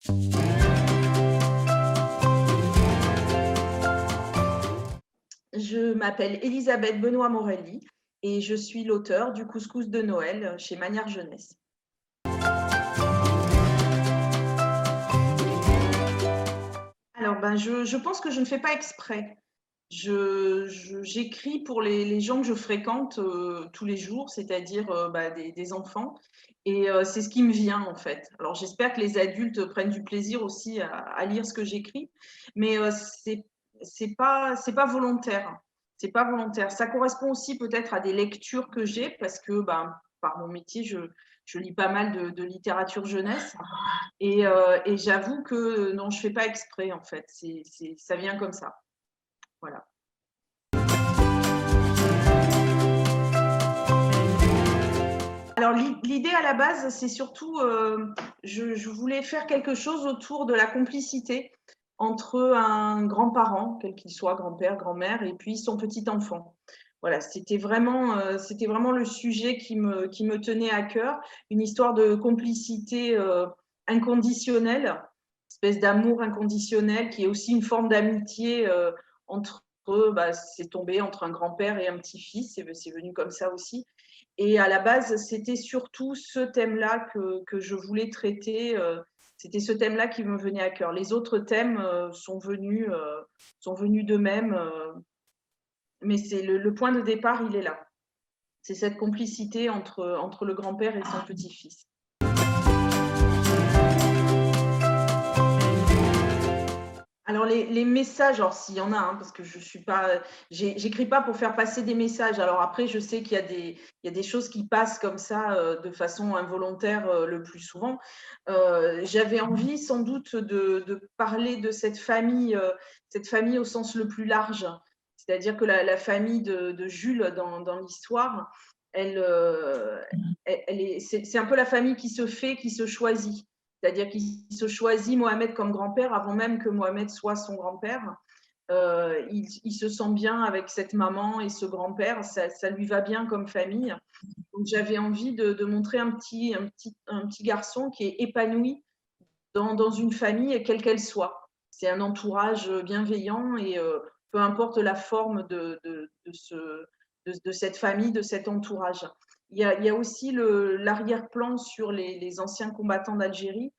Je m'appelle Elisabeth Benoît-Morelli et je suis l'auteure du couscous de Noël chez Manière Jeunesse. Alors, je pense que je ne fais pas exprès. J'écris pour les gens que je fréquente tous les jours, c'est-à-dire des enfants. Et c'est ce qui me vient en fait. Alors, j'espère que les adultes prennent du plaisir aussi à lire ce que j'écris, mais c'est pas volontaire. C'est pas volontaire. Ça correspond aussi peut-être à des lectures que j'ai parce que par mon métier, je lis pas mal de littérature jeunesse. Et j'avoue que non, je fais pas exprès en fait. Ça vient comme ça. Voilà. Alors l'idée à la base, c'est surtout, je voulais faire quelque chose autour de la complicité entre un grand-parent, quel qu'il soit, grand-père, grand-mère, et puis son petit enfant. Voilà, c'était vraiment le sujet qui me tenait à cœur, une histoire de complicité inconditionnelle, espèce d'amour inconditionnel qui est aussi une forme d'amitié entre eux. C'est tombé entre un grand-père et un petit-fils, c'est venu comme ça aussi. Et à la base, c'était surtout ce thème-là que je voulais traiter. C'était ce thème-là qui me venait à cœur. Les autres thèmes sont venus d'eux-mêmes, mais c'est le point de départ, il est là. C'est cette complicité entre le grand-père et son petit-fils. Alors les messages, alors s'il y en a, hein, parce que je suis pas, j'écris pas pour faire passer des messages. Alors après, je sais qu'il y a il y a des choses qui passent comme ça de façon involontaire le plus souvent. J'avais envie sans doute de parler de cette famille au sens le plus large. C'est-à-dire que la famille de Jules dans l'histoire, c'est un peu la famille qui se fait, qui se choisit. C'est-à-dire qu'il se choisit Mohamed comme grand-père avant même que Mohamed soit son grand-père. Il se sent bien avec cette maman et ce grand-père, ça lui va bien comme famille. Donc j'avais envie de montrer un petit garçon qui est épanoui dans une famille, quelle qu'elle soit. C'est un entourage bienveillant et peu importe la forme de cette famille, de cet entourage. Il y a aussi l'arrière-plan sur les anciens combattants d'Algérie.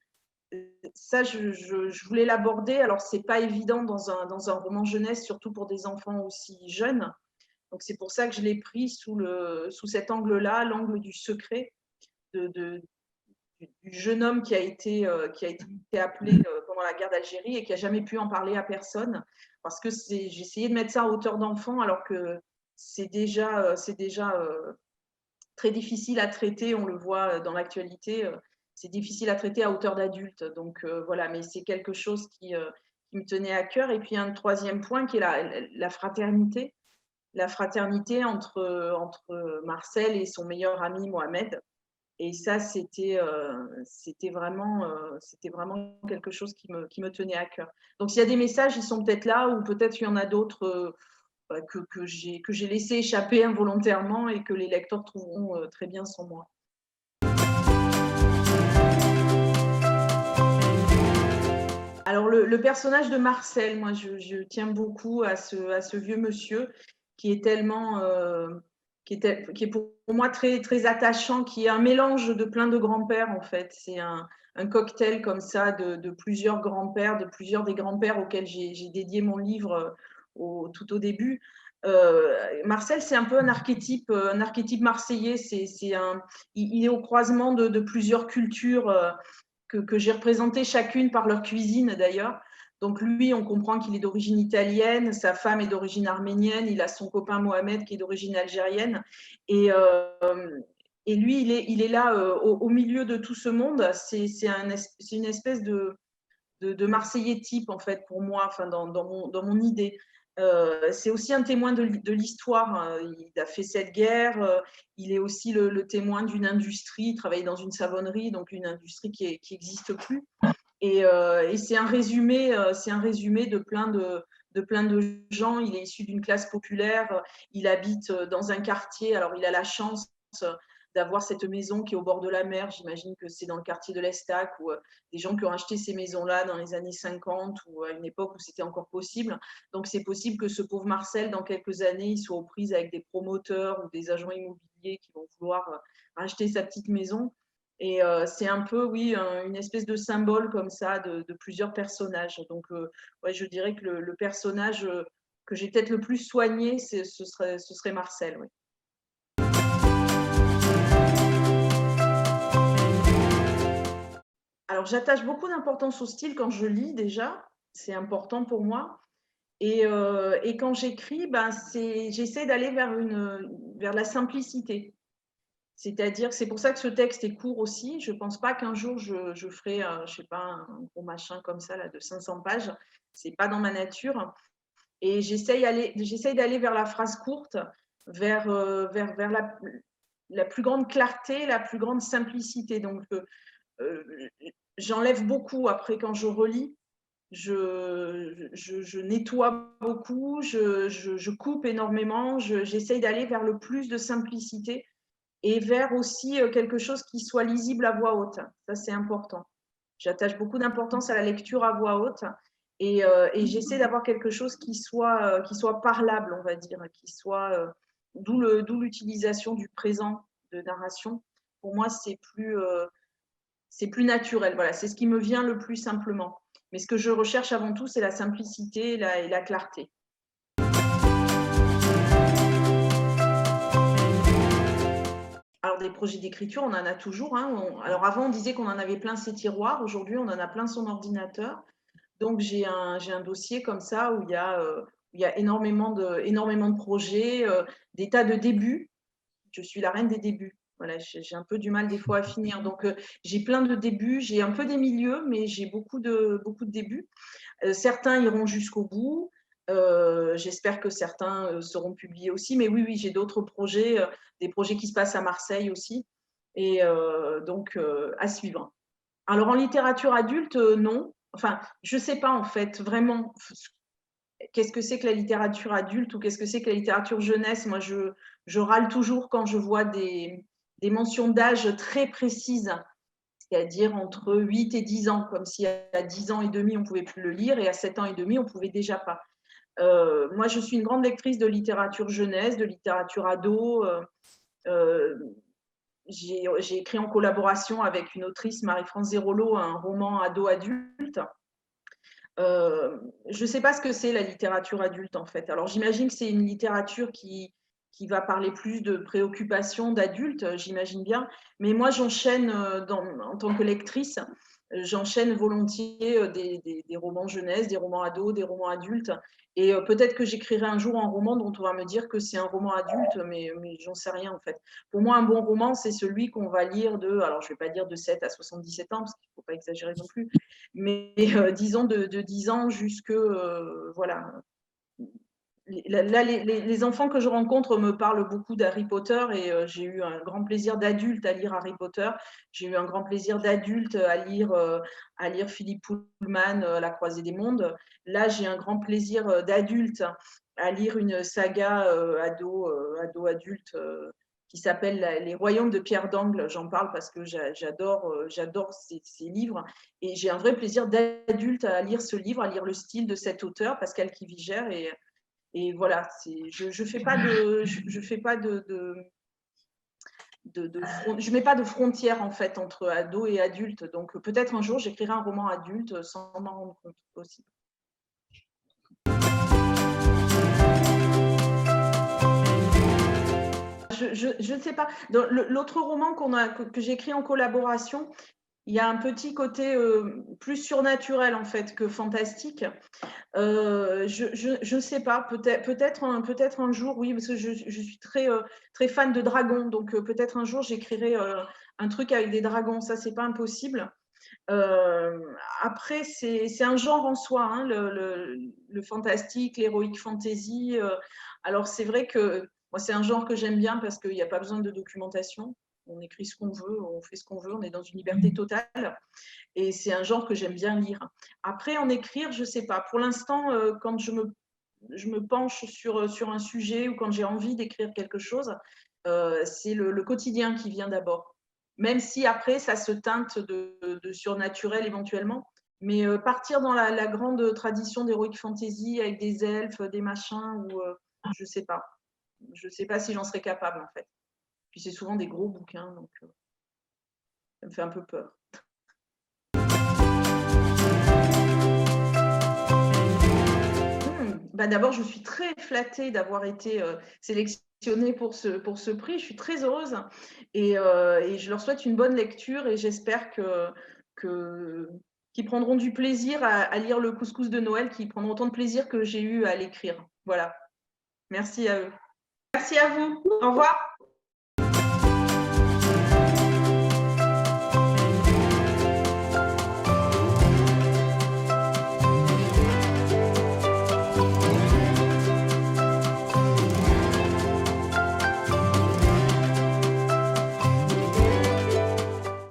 Ça, je voulais l'aborder. Alors, c'est pas évident dans un roman jeunesse, surtout pour des enfants aussi jeunes. Donc, c'est pour ça que je l'ai pris sous cet angle-là, l'angle du secret, du jeune homme qui a été appelé pendant la guerre d'Algérie et qui a jamais pu en parler à personne. Parce que j'ai essayé de mettre ça à hauteur d'enfant, alors que c'est déjà très difficile à traiter. On le voit dans l'actualité. C'est difficile à traiter à hauteur d'adulte. Donc voilà, mais c'est quelque chose qui me tenait à cœur. Et puis un troisième point qui est la fraternité. La fraternité entre Marcel et son meilleur ami Mohamed. Et ça, c'était vraiment quelque chose qui me tenait à cœur. Donc, s'il y a des messages, ils sont peut-être là, ou peut-être il y en a d'autres que j'ai laissé échapper involontairement et que les lecteurs trouveront très bien sans moi. Alors, le personnage de Marcel, moi, je tiens beaucoup à ce vieux monsieur qui est tellement, qui est pour moi très, très attachant, qui est un mélange de plein de grands-pères, en fait. C'est un cocktail comme ça de plusieurs grands-pères, de plusieurs des grands-pères auxquels j'ai dédié mon livre tout au début. Marcel, c'est un peu un archétype marseillais. Il est au croisement de plusieurs cultures que j'ai représentées chacune par leur cuisine d'ailleurs. Donc lui, on comprend qu'il est d'origine italienne, sa femme est d'origine arménienne, il a son copain Mohamed qui est d'origine algérienne. Et, et lui, il est là au milieu de tout ce monde. C'est une espèce de Marseillais type, en fait, pour moi, enfin, dans mon idée. C'est aussi un témoin de l'histoire. Il a fait cette guerre. Il est aussi le témoin d'une industrie. Il travaille dans une savonnerie, donc une industrie qui n'existe plus. Et c'est un résumé de plein de gens. Il est issu d'une classe populaire. Il habite dans un quartier. Alors, il a la chance d'avoir cette maison qui est au bord de la mer. J'imagine que c'est dans le quartier de l'Estac ou des gens qui ont acheté ces maisons-là dans les années 50 ou à une époque où c'était encore possible. Donc, c'est possible que ce pauvre Marcel, dans quelques années, il soit aux prises avec des promoteurs ou des agents immobiliers qui vont vouloir acheter sa petite maison. Et c'est un peu, oui, une espèce de symbole comme ça de plusieurs personnages. Donc, ouais, je dirais que le personnage que j'ai peut-être le plus soigné, ce serait Marcel. Oui. Alors, j'attache beaucoup d'importance au style quand je lis déjà. C'est important pour moi. Et quand j'écris, ben, j'essaie d'aller vers la simplicité. C'est-à-dire que c'est pour ça que ce texte est court aussi. Je ne pense pas qu'un jour je ferai, je sais pas, un gros machin comme ça là, de 500 pages. C'est pas dans ma nature. Et j'essaye d'aller vers la phrase courte, vers la plus grande clarté, la plus grande simplicité. Donc, euh, j'enlève beaucoup après quand je relis. Je nettoie beaucoup, je coupe énormément. J'essaye d'aller vers le plus de simplicité et vers aussi quelque chose qui soit lisible à voix haute. Ça, c'est important. J'attache beaucoup d'importance à la lecture à voix haute et j'essaie d'avoir quelque chose qui soit parlable, on va dire, d'où l'utilisation du présent de narration. Pour moi, c'est plus naturel. Voilà, c'est ce qui me vient le plus simplement. Mais ce que je recherche avant tout, c'est la simplicité et la clarté. Alors, des projets d'écriture, on en a toujours. Hein. Alors, avant, on disait qu'on en avait plein ses tiroirs. Aujourd'hui, on en a plein son ordinateur. Donc, j'ai un dossier comme ça où il y a énormément de projets, des tas de débuts. Je suis la reine des débuts. Voilà, j'ai un peu du mal des fois à finir. Donc, j'ai plein de débuts. J'ai un peu des milieux, mais j'ai beaucoup de débuts. Certains iront jusqu'au bout. J'espère que certains seront publiés aussi. Mais oui, j'ai d'autres projets, des projets qui se passent à Marseille aussi. Et donc, à suivre. Alors, en littérature adulte, non. Enfin, je ne sais pas en fait vraiment qu'est-ce que c'est que la littérature adulte ou qu'est-ce que c'est que la littérature jeunesse. Moi, je râle toujours quand je vois des mentions d'âge très précises, c'est-à-dire entre 8 et 10 ans, comme si à 10 ans et demi, on ne pouvait plus le lire et à 7 ans et demi, on ne pouvait déjà pas. Moi, je suis une grande lectrice de littérature jeunesse, de littérature ado. J'ai écrit en collaboration avec une autrice, Marie-France Zérolo, un roman ado-adulte. Je ne sais pas ce que c'est la littérature adulte, en fait. Alors, j'imagine que c'est une littérature qui va parler plus de préoccupations d'adultes, j'imagine bien. Mais moi, j'enchaîne, en tant que lectrice, j'enchaîne volontiers des romans jeunesse, des romans ados, des romans adultes. Et peut-être que j'écrirai un jour un roman dont on va me dire que c'est un roman adulte, mais j'en sais rien, en fait. Pour moi, un bon roman, c'est celui qu'on va lire alors je ne vais pas dire de 7 à 77 ans, parce qu'il ne faut pas exagérer non plus, mais disons de 10 ans jusque, voilà. Là, les enfants que je rencontre me parlent beaucoup d'Harry Potter et j'ai eu un grand plaisir d'adulte à lire Harry Potter. J'ai eu un grand plaisir d'adulte à lire Philippe Pullman, La Croisée des Mondes. Là, j'ai un grand plaisir d'adulte à lire une saga ado-adulte qui s'appelle Les Royaumes de Pierre d'Angle. J'en parle parce que j'adore ces livres. Et j'ai un vrai plaisir d'adulte à lire ce livre, à lire le style de cet auteur, Pascal Kivigère. Et voilà, je fais pas je mets pas de frontière en fait entre ado et adulte. Donc peut-être un jour j'écrirai un roman adulte sans m'en rendre compte aussi. Je ne sais pas. L'autre roman que j'ai écrit en collaboration, il y a un petit côté plus surnaturel en fait que fantastique. Je ne sais pas, peut-être un jour, oui, parce que je suis très fan de dragons, donc peut-être un jour j'écrirai un truc avec des dragons, ça c'est pas impossible. Après, c'est un genre en soi, hein, le fantastique, l'héroïque fantasy. Alors c'est vrai que moi c'est un genre que j'aime bien parce qu'il n'y a pas besoin de documentation. On écrit ce qu'on veut, on fait ce qu'on veut, on est dans une liberté totale. Et c'est un genre que j'aime bien lire. Après, en écrire, je ne sais pas. Pour l'instant, quand je me penche sur un sujet ou quand j'ai envie d'écrire quelque chose, c'est le quotidien qui vient d'abord. Même si après, ça se teinte de surnaturel éventuellement. Mais partir dans la grande tradition d'Heroic Fantasy avec des elfes, des machins, ou je sais pas. Je sais pas si j'en serais capable en fait. Puis c'est souvent des gros bouquins, donc ça me fait un peu peur. Bah d'abord, je suis très flattée d'avoir été sélectionnée pour ce prix. Je suis très heureuse et je leur souhaite une bonne lecture et j'espère qu'ils prendront du plaisir à lire le couscous de Noël, qu'ils prendront autant de plaisir que j'ai eu à l'écrire. Voilà. Merci à eux. Merci à vous. Au revoir.